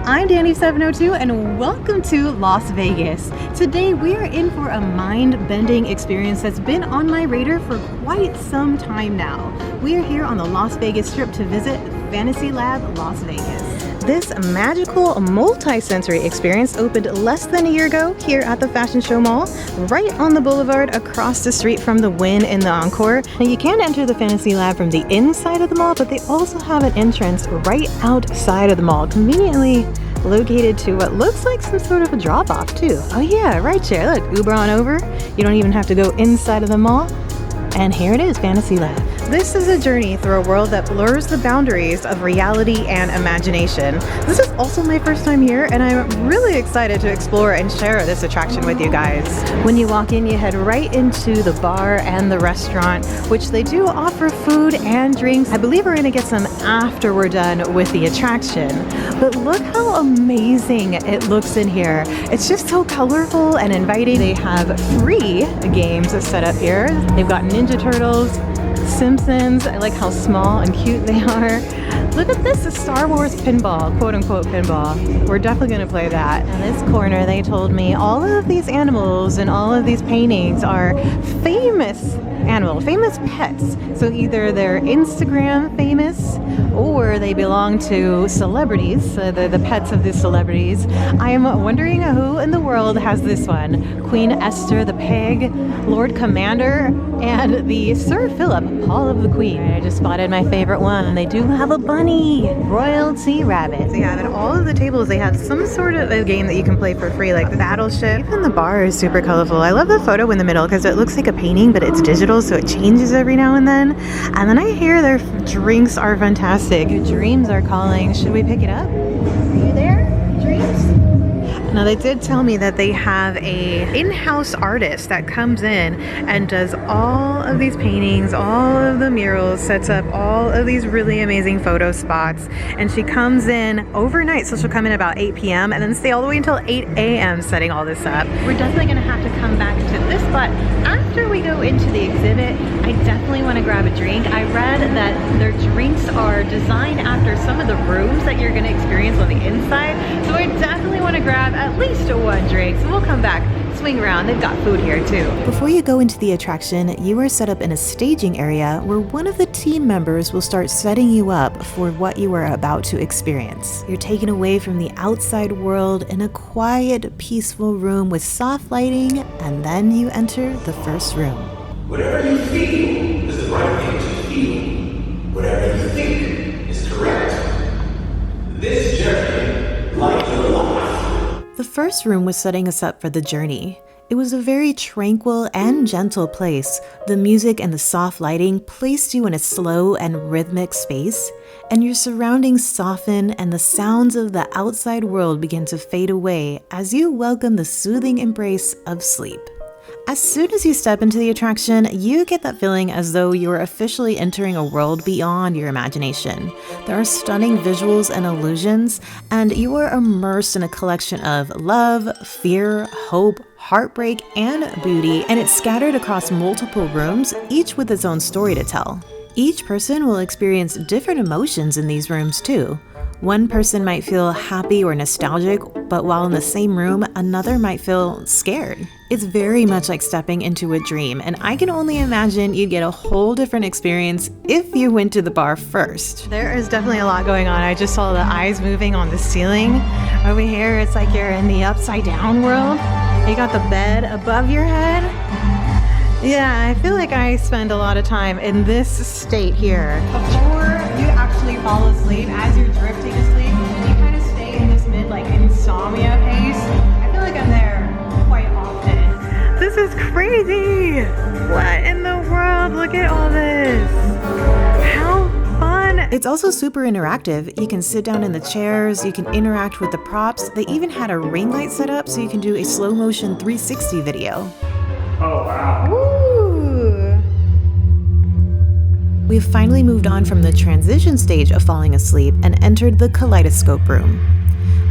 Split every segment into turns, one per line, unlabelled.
I'm Danny702 and welcome to Las Vegas. Today we are in for a mind-bending experience that's been on my radar for quite some time now. We are here on the Las Vegas Strip to visit Fantasy Lab Las Vegas. This magical multi-sensory experience opened less than a year ago here at the Fashion Show Mall, right on the boulevard across the street from the Wynn in the Encore. Now you can enter the Fantasy Lab from the inside of the mall, but they also have an entrance right outside of the mall, conveniently located to what looks like some sort of a drop-off too. Oh yeah, right there. Look, Uber on over. You don't even have to go inside of the mall. And here it is, Fantasy Lab. This is a journey through a world that blurs the boundaries of reality and imagination. This is also my first time here, and I'm really excited to explore and share this attraction with you guys. When you walk in, you head right into the bar and the restaurant, which they do offer food and drinks. I believe we're gonna get some after we're done with the attraction. But look how amazing it looks in here. It's just so colorful and inviting. They have free games set up here. They've got Ninja Turtles, Simpsons. I like how small and cute they are. Look at this, a Star Wars pinball, quote unquote pinball. We're definitely gonna play that. In this corner, they told me all of these animals and all of these paintings are famous pets. So either they're Instagram famous or they belong to celebrities, they're the pets of these celebrities. I'm wondering who in the world has this one. Queen Esther the pig, Lord Commander, and the Sir Philip, Paul of the Queen. I just spotted my favorite one. They do have a bunny, Royalty Rabbit. They have at all of the tables, they have some sort of a game that you can play for free, like Battleship. Even the bar is super colorful. I love the photo in the middle because it looks like a painting, but it's digital, so it changes every now and then. And then I hear their drinks are fantastic. Your dreams are calling. Should we pick it up? Are you there? Dreams? Now they did tell me that they have a in-house artist that comes in and does all of these paintings, all of the murals, sets up all of these really amazing photo spots. And she comes in overnight, so she'll come in about 8 p.m. and then stay all the way until 8 a.m. setting all this up. We're definitely gonna have to come back to this spot after we go into the exhibit. I definitely want to grab a drink. I read that their drinks are designed after some of the rooms that you're gonna experience on the inside. So I definitely want to grab at least one drink. So we'll come back, swing around. They've got food here too. Before you go into the attraction, you are set up in a staging area where one of the team members will start setting you up for what you are about to experience. You're taken away from the outside world in a quiet, peaceful room with soft lighting, and then you enter the first room.
Whatever you feel is the right thing to feel. Whatever you think is correct. This journey, like your life.
The first room was setting us up for the journey. It was a very tranquil and gentle place. The music and the soft lighting placed you in a slow and rhythmic space, and your surroundings soften and the sounds of the outside world begin to fade away as you welcome the soothing embrace of sleep. As soon as you step into the attraction, you get that feeling as though you are officially entering a world beyond your imagination. There are stunning visuals and illusions, and you are immersed in a collection of love, fear, hope, heartbreak, and beauty, and it's scattered across multiple rooms, each with its own story to tell. Each person will experience different emotions in these rooms too. One person might feel happy or nostalgic, but while in the same room, another might feel scared. It's very much like stepping into a dream, and I can only imagine you'd get a whole different experience if you went to the bar first. There is definitely a lot going on. I just saw the eyes moving on the ceiling. Over here, it's like you're in the upside down world. You got the bed above your head. Yeah, I feel like I spend a lot of time in this state here. Before you actually fall asleep, as you're drifting asleep, you kind of stay in this mid, insomnia pace. I feel like I'm there quite often. This is crazy! What in the world? Look at all this! How fun! It's also super interactive. You can sit down in the chairs, you can interact with the props. They even had a ring light set up so you can do a slow motion 360 video.
Oh, wow.
Ooh. We've finally moved on from the transition stage of falling asleep and entered the Kaleidoscope Room.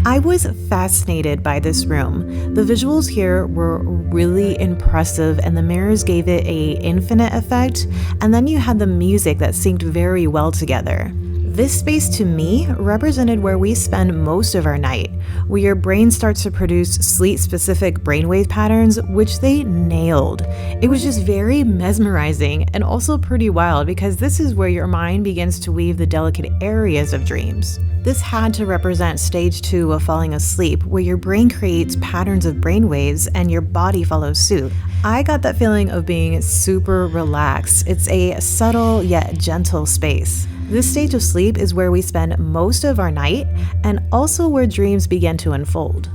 I was fascinated by this room. The visuals here were really impressive and the mirrors gave it an infinite effect, and then you had the music that synced very well together. This space to me represented where we spend most of our night, where your brain starts to produce sleep-specific brainwave patterns, which they nailed. It was just very mesmerizing and also pretty wild because this is where your mind begins to weave the delicate areas of dreams. This had to represent stage 2 of falling asleep, where your brain creates patterns of brainwaves and your body follows suit. I got that feeling of being super relaxed. It's a subtle yet gentle space. This stage of sleep is where we spend most of our night and also where dreams begin to unfold.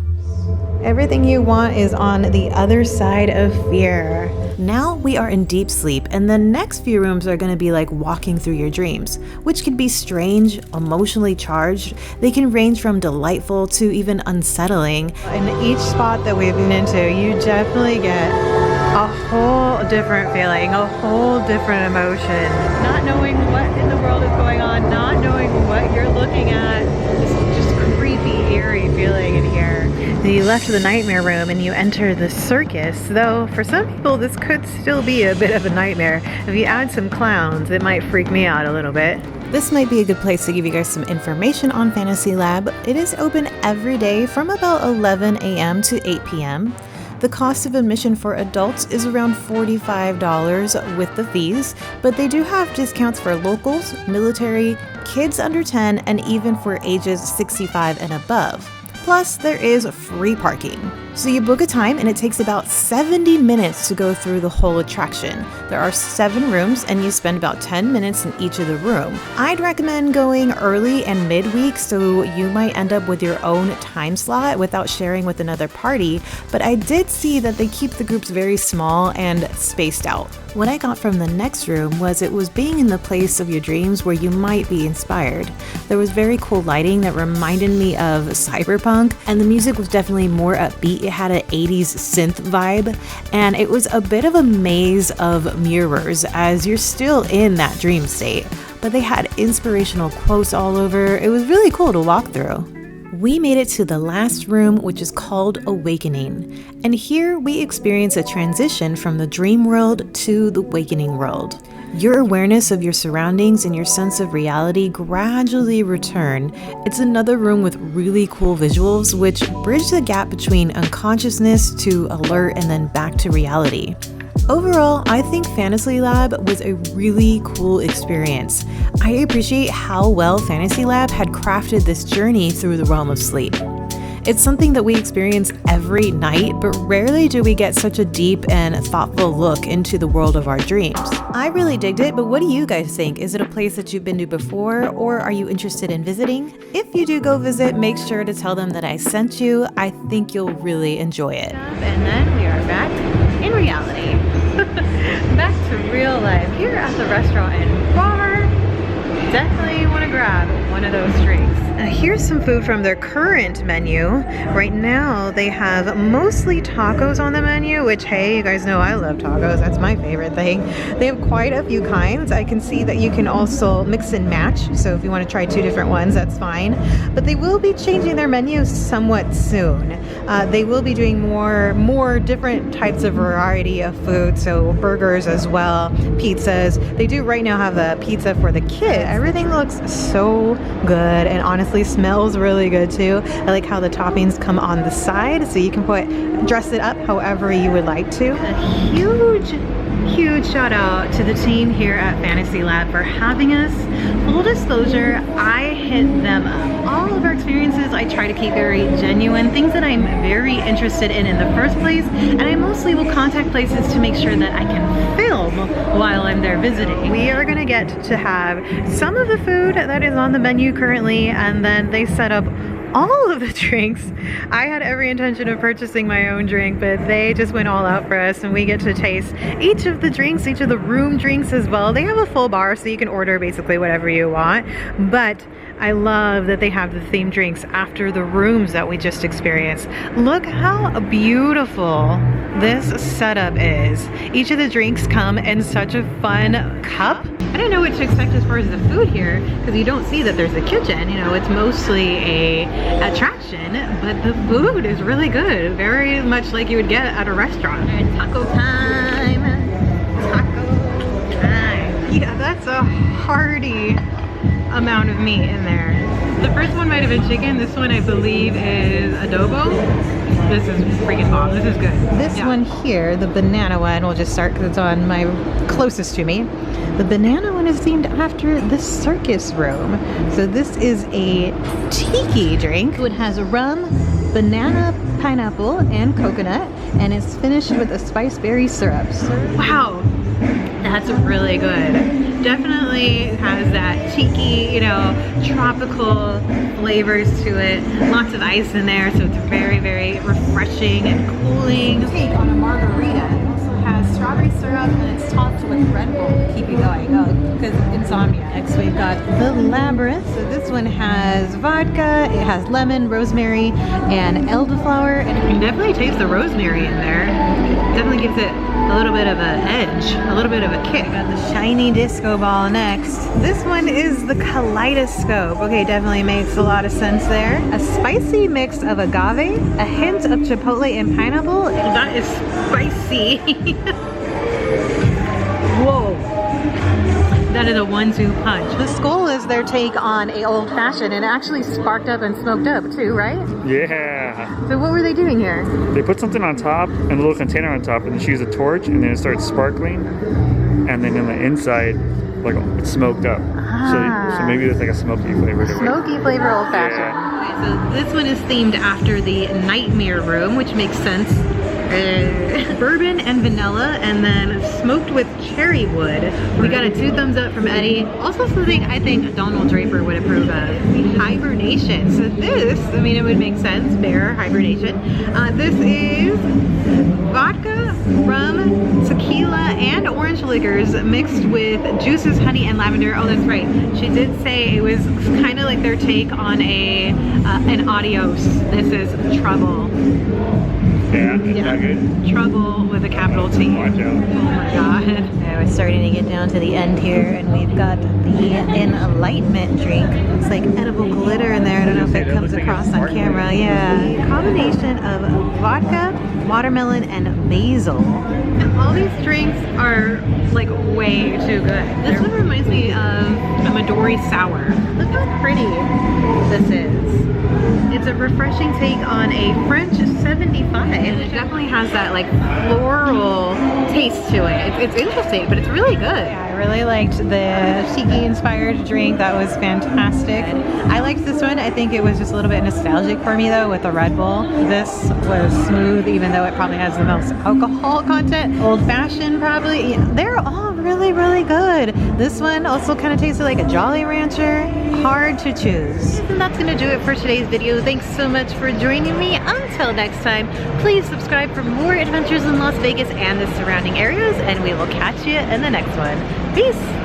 Everything you want is on the other side of fear. Now we are in deep sleep, and the next few rooms are going to be like walking through your dreams, which can be strange, emotionally charged. They can range from delightful to even unsettling. In each spot that we've been into, you definitely get a whole different feeling, a whole different emotion. Not knowing what in the world is going on, not knowing what you're looking at. It's just creepy, eerie feeling in here. You left the nightmare room and you enter the circus, though for some people this could still be a bit of a nightmare. If you add some clowns, it might freak me out a little bit. This might be a good place to give you guys some information on Fantasy Lab. It is open every day from about 11 a.m. to 8 p.m. The cost of admission for adults is around $45 with the fees, but they do have discounts for locals, military, kids under 10, and even for ages 65 and above. Plus, there is free parking. So you book a time and it takes about 70 minutes to go through the whole attraction. There are 7 rooms and you spend about 10 minutes in each of the room. I'd recommend going early and midweek so you might end up with your own time slot without sharing with another party, but I did see that they keep the groups very small and spaced out. What I got from the next room was it was being in the place of your dreams where you might be inspired. There was very cool lighting that reminded me of cyberpunk, and the music was definitely more upbeat. It had an 80s synth vibe, and it was a bit of a maze of mirrors as you're still in that dream state. But they had inspirational quotes all over. It was really cool to walk through. We made it to the last room, which is called Awakening. And here we experience a transition from the dream world to the wakening world. Your awareness of your surroundings and your sense of reality gradually return. It's another room with really cool visuals, which bridge the gap between unconsciousness to alert and then back to reality. Overall, I think Fantasy Lab was a really cool experience. I appreciate how well Fantasy Lab had crafted this journey through the realm of sleep. It's something that we experience every night, but rarely do we get such a deep and thoughtful look into the world of our dreams. I really digged it, but what do you guys think? Is it a place that you've been to before, or are you interested in visiting? If you do go visit, make sure to tell them that I sent you. I think you'll really enjoy it. And then we are back in reality. Back to real life here at the restaurant in Bar. Definitely want to grab one of those drinks. Here's some food from their current menu. Right now they have mostly tacos on the menu, which, hey, you guys know I love tacos. That's my favorite thing. They have quite a few kinds. I can see that you can also mix and match, so if you want to try 2 different ones, that's fine. But they will be changing their menu somewhat soon. They will be doing more different types of variety of food, so burgers as well, pizzas. They do right now have a pizza for the kids. Everything looks so good and honestly smells really good too. I like how the toppings come on the side, so you can dress it up however you would like to. A huge shout out to the team here at Fantasy Lab for having us. Full disclosure, I hit them up. All of our experiences I try to keep very genuine, things that I'm very interested in the first place, and I mostly will contact places to make sure that I can film while I'm there visiting. We are gonna get to have some of the food that is on the menu currently, and then they set up all of the drinks. I had every intention of purchasing my own drink, but they just went all out for us, and we get to taste each of the drinks, each of the room drinks as well. They have a full bar, so you can order basically whatever you want, but I love that they have the themed drinks after the rooms that we just experienced. Look how beautiful this setup is. Each of the drinks come in such a fun cup. I don't know what to expect as far as the food here, because you don't see that there's a kitchen. You know, it's mostly a attraction, but the food is really good. Very much like you would get at a restaurant. Taco time. Taco time. Yeah, that's a hearty amount of meat in there. The first one might have been chicken. This one I believe is adobo. This is freaking bomb. This is good. This one here, the banana one, we'll just start because it's on my closest to me. The banana one is themed after the Circus Room. So this is a tiki drink. It has rum, banana, pineapple, and coconut, and it's finished with a spice berry syrup. Wow, that's really good. Definitely has that tiki, you know, tropical flavors to it. Lots of ice in there, so it's very, very refreshing and cooling. Take on a margarita. It also has strawberry syrup and it's topped with Red Bull to keep you going. Oh, because insomnia. Next we've got the Labyrinth. So this one has vodka, it has lemon, rosemary, and elderflower. And you can definitely taste the rosemary in there. Definitely gives it a little bit of an edge, a little bit of a kick. Got the shiny disco ball next. This one is the Kaleidoscope. Okay, definitely makes a lot of sense there. A spicy mix of agave, a hint of chipotle and pineapple. That is spicy. Whoa. That is a 1-2 punch. The Skull is their take on a old fashioned and actually sparked up and smoked up too, right?
Yeah.
So what were they doing here?
They put something on top and a little container on top, and then she used a torch, and then it starts sparkling, and then in the inside, like it's smoked up. So maybe it's like a smoky flavor.
Smoky flavor old fashioned. Yeah. Okay, so this one is themed after the Nightmare Room, which makes sense. Bourbon and vanilla, and then smoked with cherry wood. We got a 2 thumbs up from Eddie. Also something I think Donald Draper would approve of. Hibernation. So this, I mean, it would make sense. Bear hibernation. This is vodka, rum, tequila, and orange liquors mixed with juices, honey, and lavender. Oh, that's right. She did say it was kind of like their take on an adios. This is trouble.
Yeah, it's not good.
Trouble with a capital T.
Watch out.
Oh my god. Yeah, we're starting to get down to the end here, and we've got the Enlightenment drink. Looks like edible glitter in there. I don't know if it comes across on camera. Yeah. A combination of vodka, watermelon, and basil. And all these drinks are like way too good. This one reminds me of a Midori sour. Look how pretty this is. It's a refreshing take on a French 75. And it definitely has that like floral taste to it. It's interesting, but it's really good. Yeah, I really liked the tiki inspired drink. That was fantastic. I liked this one. I think it was just a little bit nostalgic for me though with the Red Bull. This was smooth, even though it probably has the most alcohol content. Old fashioned probably. Yeah, they're all really, really good. This one also kind of tasted like a Jolly Rancher. Hard to choose. And that's gonna do it for today's video. Thanks so much for joining me. Until next time, please subscribe for more adventures in Las Vegas and the surrounding areas, and we will catch you in the next one. Peace!